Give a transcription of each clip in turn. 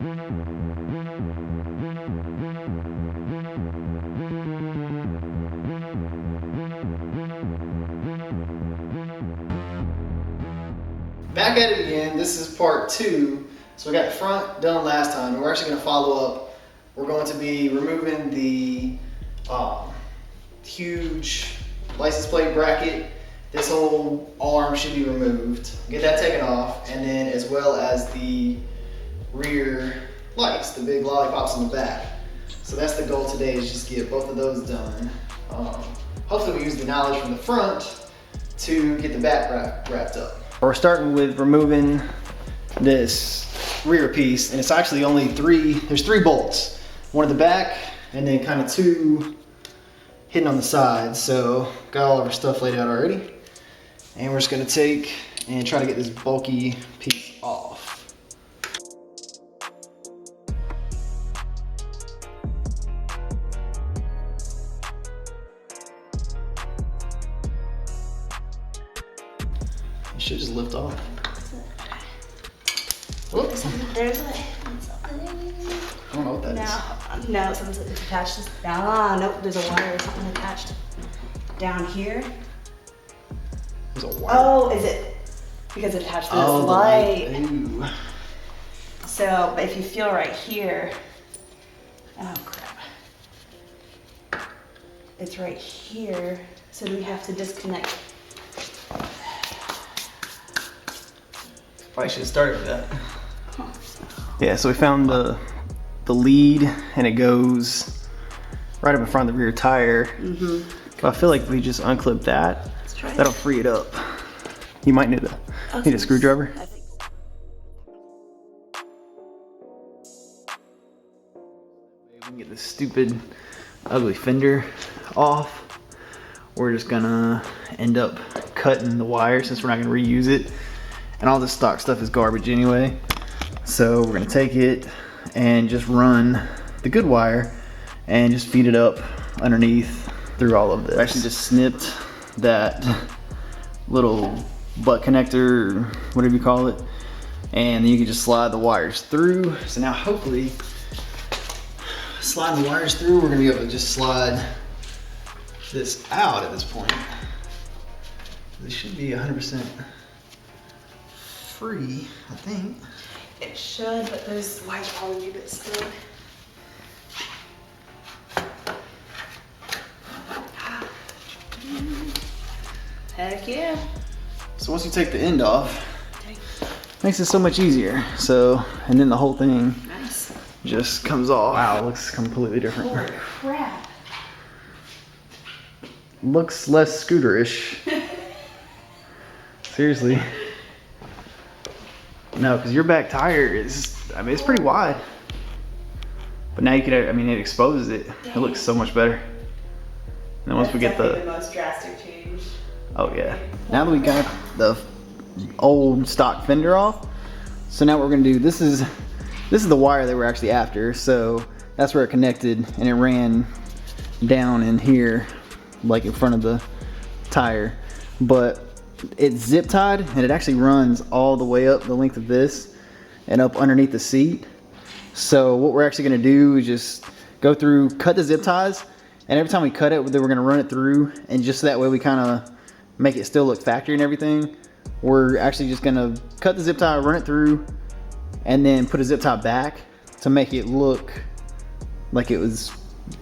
Back at it again. This is part 2. So we got the front done last time, and we're actually going to follow up. We're going to be removing the huge license plate bracket. This whole arm should be removed. Get that taken off, and then as well as the rear lights, the big lollipops in the back. So that's the goal today, is just get both of those done. Hopefully we use the knowledge from the front to get the back wrapped up. We're starting with removing this rear piece, and it's actually only there's 3 bolts. One at the back, and then kind of 2 hidden on the sides. So got all of our stuff laid out already. And we're just gonna take and try to get this bulky piece off. It should just lift off. Whoops. There's a... I don't know what that is. No, something's attached. Nope, there's a wire or something attached down here. There's a wire. Oh, is it because it attached to this light? Ooh. So, but if you feel right here, oh crap. It's right here, so we have to disconnect. Probably should have started with that. Yeah, so we found the lead, and it goes right up in front of the rear tire. But I feel like if we just unclip that, that'll free it up. You might need a screwdriver. We can get this stupid, ugly fender off. We're just gonna end up cutting the wire since we're not gonna reuse it. And all this stock stuff is garbage anyway. So we're gonna take it and just run the good wire and just feed it up underneath through all of this. I actually just snipped that little butt connector, or whatever you call it, and then you can just slide the wires through. So now hopefully, sliding the wires through, we're gonna be able to just slide this out at this point. This should be 100% free, I think. It should, but those wires probably need a bit still. Heck yeah. So once you take the end off, makes it so much easier. So, and then the whole thing just comes off. Wow, it looks completely different. Holy crap. Looks less scooter-ish. Seriously. No, because your back tire is, I mean, it's pretty wide. But now you could, I mean, it exposes it. It looks so much better. And then once we get the most drastic change. Oh yeah. Now that we got the old stock fender off, so now what we're gonna do, this is the wire that we're actually after. So that's where it connected, and it ran down in here, like in front of the tire. But it's zip tied, and it actually runs all the way up the length of this and up underneath the seat. So what we're actually gonna do is just go through, cut the zip ties, and every time we cut it, then we're gonna run it through, and just that way we kind of make it still look factory and everything. We're actually just gonna cut the zip tie, run it through, and then put a zip tie back to make it look like it was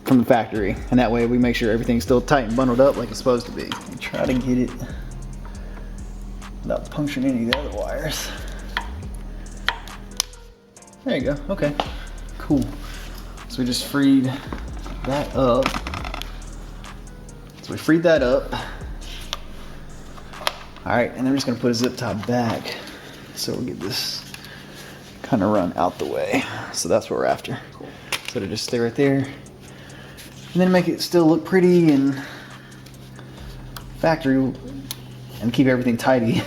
from the factory. And that way we make sure everything's still tight and bundled up like it's supposed to be. And try to get it without puncturing any of the other wires. There you go, okay, cool. So we just freed that up. So we freed that up. All right, and then we're just gonna put a zip tie back so we'll get this kind of run out the way. So that's what we're after. Cool. So to just stay right there, and then make it still look pretty and factory, and keep everything tidy.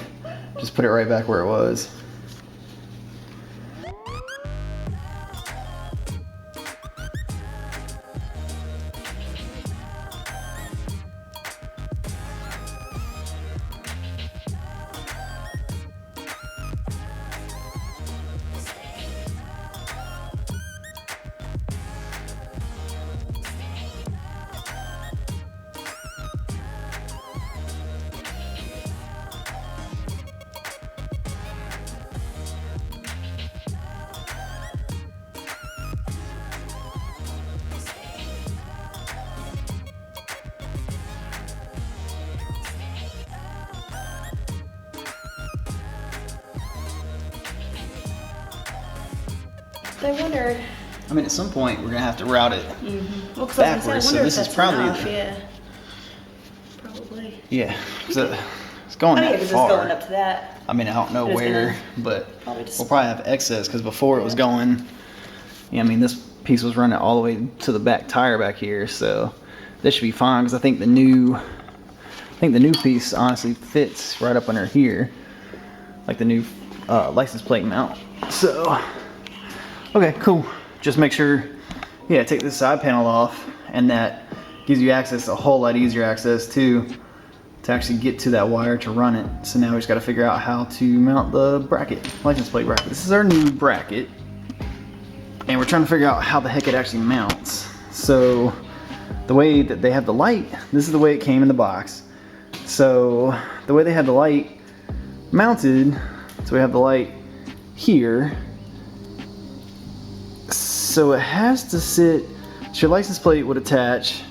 Just put it right back where it was. I wondered. I mean, at some point we're gonna have to route it Well, 'cause backwards. So this is probably enough. Yeah. Probably. yeah. So it's going Oh yeah, that because far. it's going up to that. I mean, I don't know It's where, gonna but probably just- we'll probably have excess because before it was going. Yeah, I mean, this piece was running all the way to the back tire back here, so this should be fine because I think the new piece honestly fits right up under here, like the new license plate mount. So, okay, cool. Just make sure, yeah, take this side panel off, and that gives you access, a whole lot easier access to actually get to that wire to run it. So now we just got to figure out how to mount the bracket, license plate bracket. This is our new bracket, and we're trying to figure out how the heck it actually mounts. So the way that they have the light, this is the way it came in the box. So the way they had the light mounted, so we have the light here. So it has to sit, so your license plate would attach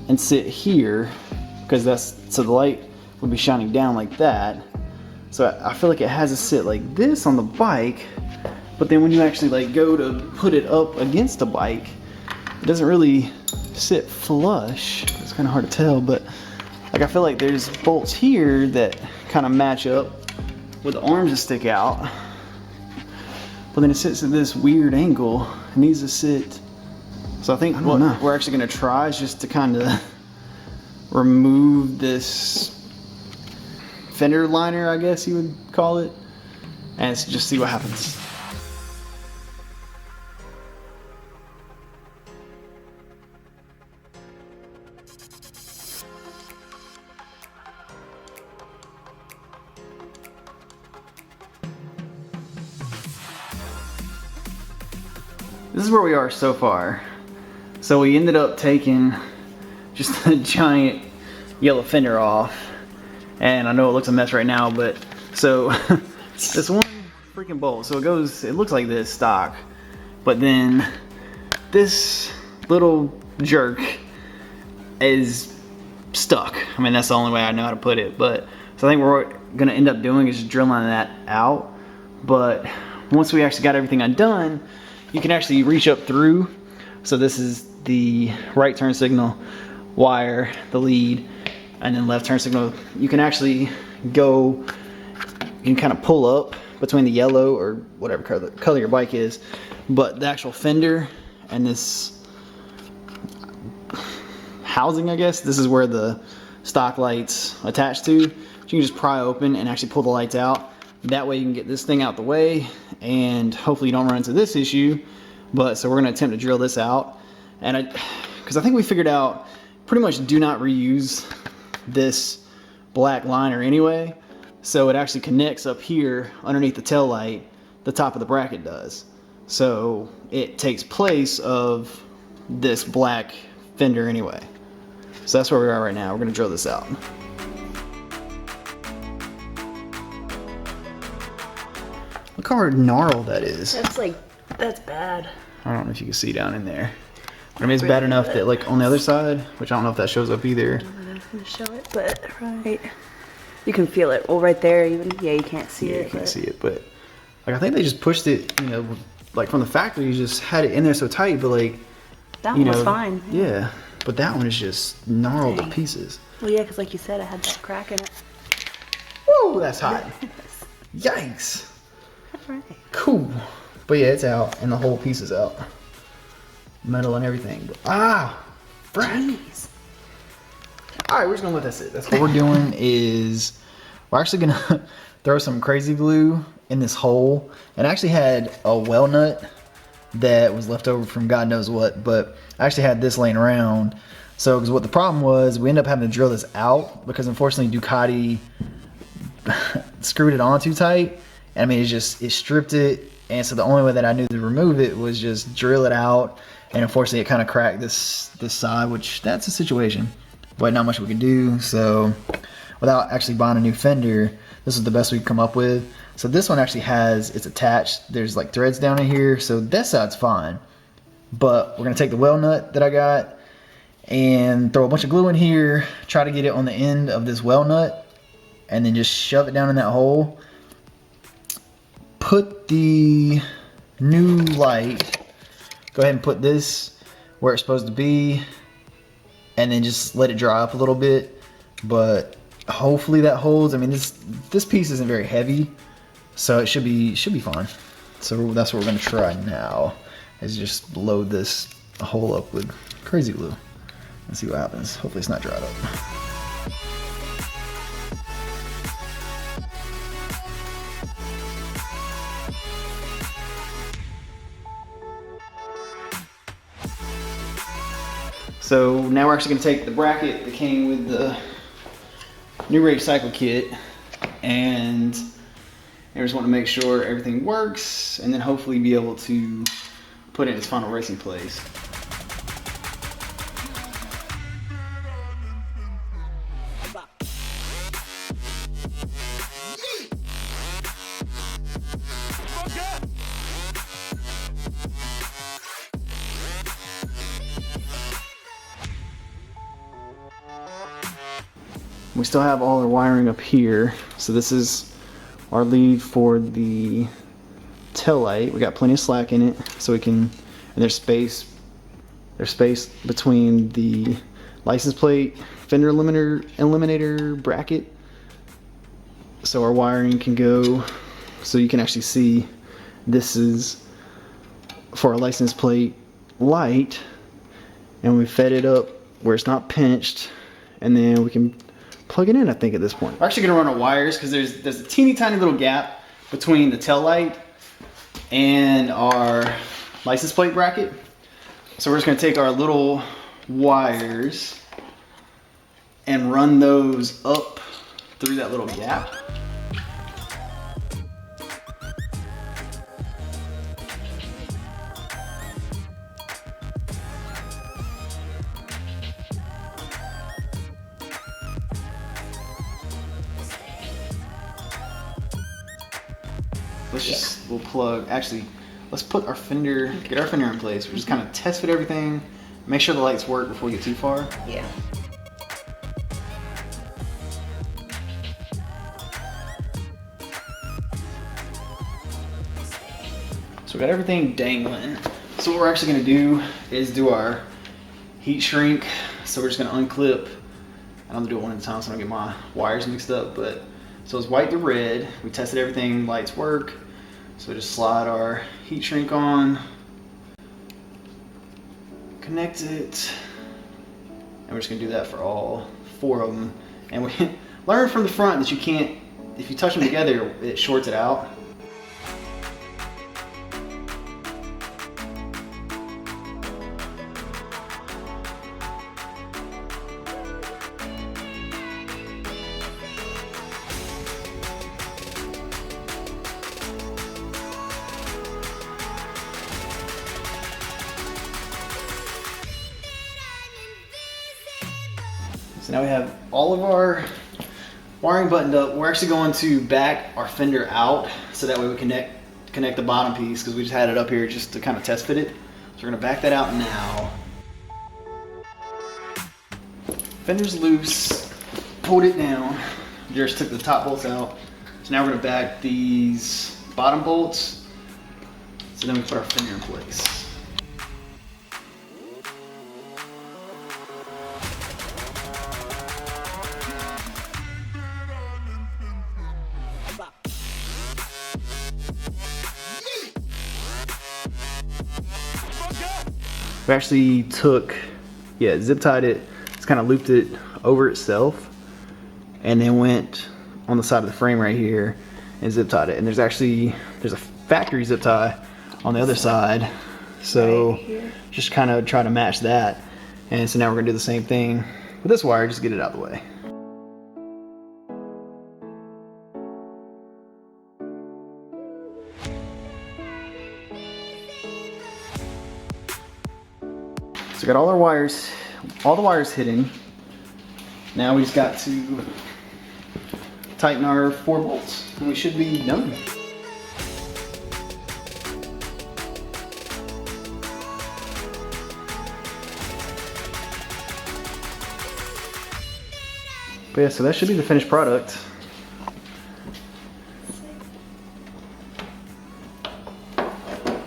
and sit here, because so the light would be shining down like that. So I feel like it has to sit like this on the bike, but then when you actually like go to put it up against the bike, it doesn't really sit flush. It's kind of hard to tell, but like I feel like there's bolts here that kind of match up with the arms that stick out, but then it sits at this weird angle. It needs to sit. So I think what we're actually gonna try is just to kind of remove this fender liner, I guess you would call it, and just see what happens. This is where we are so far. So we ended up taking just a giant yellow fender off, and I know it looks a mess right now, but so this one freaking bolt, so it looks like this stock, but then this little jerk is stuck. I mean, that's the only way I know how to put it, but so I think what we're gonna end up doing is just drilling that out. But once we actually got everything undone, you can actually reach up through. So this is the right turn signal wire, the lead, and then left turn signal. You can actually go, you can kind of pull up between the yellow or whatever color your bike is, but the actual fender and this housing, I guess, this is where the stock lights attach to. You can just pry open and actually pull the lights out. That way you can get this thing out the way, and hopefully you don't run into this issue. But so we're gonna attempt to drill this out, and because I think we figured out pretty much do not reuse this black liner anyway. So it actually connects up here underneath the tail light. The top of the bracket does. So it takes place of this black fender anyway. So that's where we are right now. We're gonna drill this out. Look how gnarled that is. That's bad. I don't know if you can see down in there. I mean, it's bad enough that like on the other side, which I don't know if that shows up either. I'm gonna show it, but right. You can feel it. Well, right there, even. Yeah, you can't see it. You can't see it, but like I think they just pushed it, you know, like from the factory, you just had it in there so tight, but like that one was fine. Yeah, but that one is just gnarled to pieces. Well, yeah, because like you said, I had that crack in it. Whoa, that's hot. Yikes. Right. Cool. But yeah, it's out, and the whole piece is out. Metal and everything. But, jeez. Alright, we're just gonna let that sit. That's what we're doing is we're actually gonna throw some crazy glue in this hole. And I actually had a well nut that was left over from God knows what, but I actually had this laying around. So, because what the problem was, we ended up having to drill this out because unfortunately Ducati screwed it on too tight. And I mean, it stripped it. And so the only way that I knew to remove it was just drill it out. And unfortunately it kind of cracked this side, which that's a situation, but not much we could do. So without actually buying a new fender, this is the best we could come up with. So this one actually it's attached. There's like threads down in here. So that side's fine, but we're gonna take the well nut that I got and throw a bunch of glue in here, try to get it on the end of this well nut, and then just shove it down in that hole. Put the new light. Go ahead and put this where it's supposed to be, and then just let it dry up a little bit. But hopefully that holds. I mean, this piece isn't very heavy, so it should be fine. So that's what we're gonna try now, is just load this hole up with crazy glue and see what happens. Hopefully it's not dried up. So now we're actually gonna take the bracket that came with the new Rage Cycle kit, and I just want to make sure everything works, and then hopefully be able to put it in its final racing place. We still have all our wiring up here. So this is our lead for the tail light. We got plenty of slack in it, so we can, and there's space between the license plate, Fender Eliminator bracket, so our wiring can go, so you can actually see this is for our license plate light, and we fed it up where it's not pinched, and then we can plug it in, I think, at this point. We're actually gonna run our wires because there's a teeny tiny little gap between the tail light and our license plate bracket. So we're just gonna take our little wires and run those up through that little gap. We'll plug, actually, let's put our Fender, get our Fender in place. We're just kind of test fit everything, make sure the lights work before we get too far. Yeah. So we got everything dangling. So what we're actually gonna do is do our heat shrink. So we're just gonna unclip. I don't do it one at a time so I don't get my wires mixed up, but so it's white to red. We tested everything, lights work. So we just slide our heat shrink on, connect it, and we're just gonna do that for all 4 of them. And we learn from the front that you can't, if you touch them together, it shorts it out. So now we have all of our wiring buttoned up. We're actually going to back our Fender out so that way we connect the bottom piece, because we just had it up here just to kind of test fit it. So we're gonna back that out now. Fender's loose, pulled it down, just took the top bolts out. So now we're gonna back these bottom bolts, so then we put our Fender in place. We actually took, zip tied it, just kind of looped it over itself, and then went on the side of the frame right here and zip tied it. And there's a factory zip tie on the other side, so just kind of try to match that. And so now we're gonna do the same thing with this wire, just get it out of the way. So we got all the wires hidden. Now we just got to tighten our 4 bolts and we should be done. But yeah, so that should be the finished product.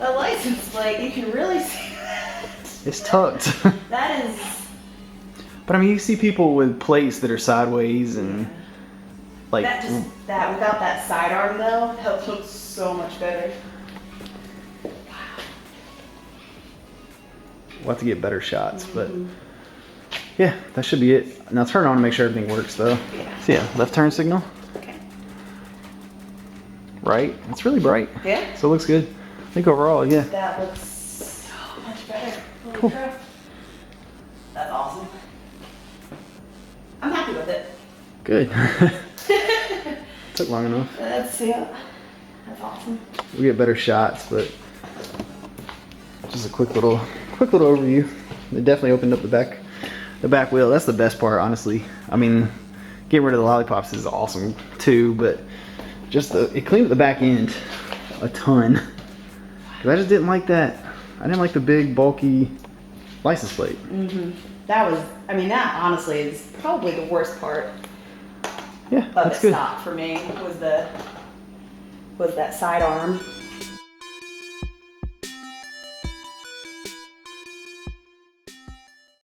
A license plate. You can really see that. It's tucked. That is. But I mean, you see people with plates that are sideways and like. That without that sidearm though helps look so much better. We'll have to get better shots, but yeah, that should be it. Now turn it on to make sure everything works though. Yeah. So yeah, left turn signal. Okay. Right. It's really bright. Yeah. So it looks good. I think overall, yeah. That looks so much better. Holy Cool. crap. That's awesome. I'm happy with it. Good. Took long enough. That's awesome. We get better shots, but just a quick little overview. It definitely opened up the back wheel. That's the best part, honestly. I mean, getting rid of the lollipops is awesome too, but just it cleaned up the back end a ton. 'Cause I just didn't like that. I didn't like the big bulky license plate. That honestly is probably the worst part Yeah, of that's the good. stock for me was that sidearm.